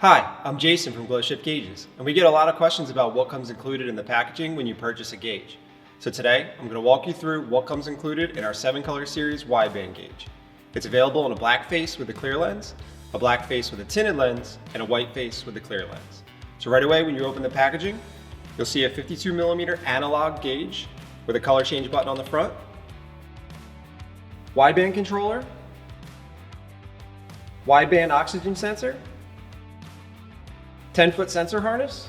Hi, I'm Jason from GlowShift Gauges, and we get a lot of questions about what comes included in the packaging when you purchase a gauge. So today, I'm going to walk you through what comes included in our 7-color series wideband gauge. It's available in a black face with a clear lens, a black face with a tinted lens, and a white face with a clear lens. So right away when you open the packaging, you'll see a 52mm analog gauge with a color change button on the front, wideband controller, wideband oxygen sensor, 10-foot sensor harness,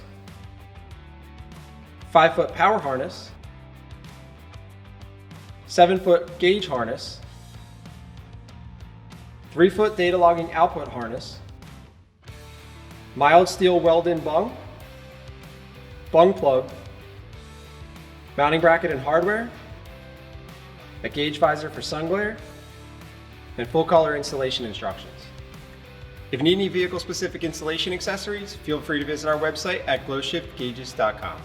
5-foot power harness, 7-foot gauge harness, 3-foot data logging output harness, mild steel weld-in bung, bung plug, mounting bracket and hardware, a gauge visor for sun glare, and full color installation instructions. If you need any vehicle-specific installation accessories, feel free to visit our website at glowshiftgauges.com.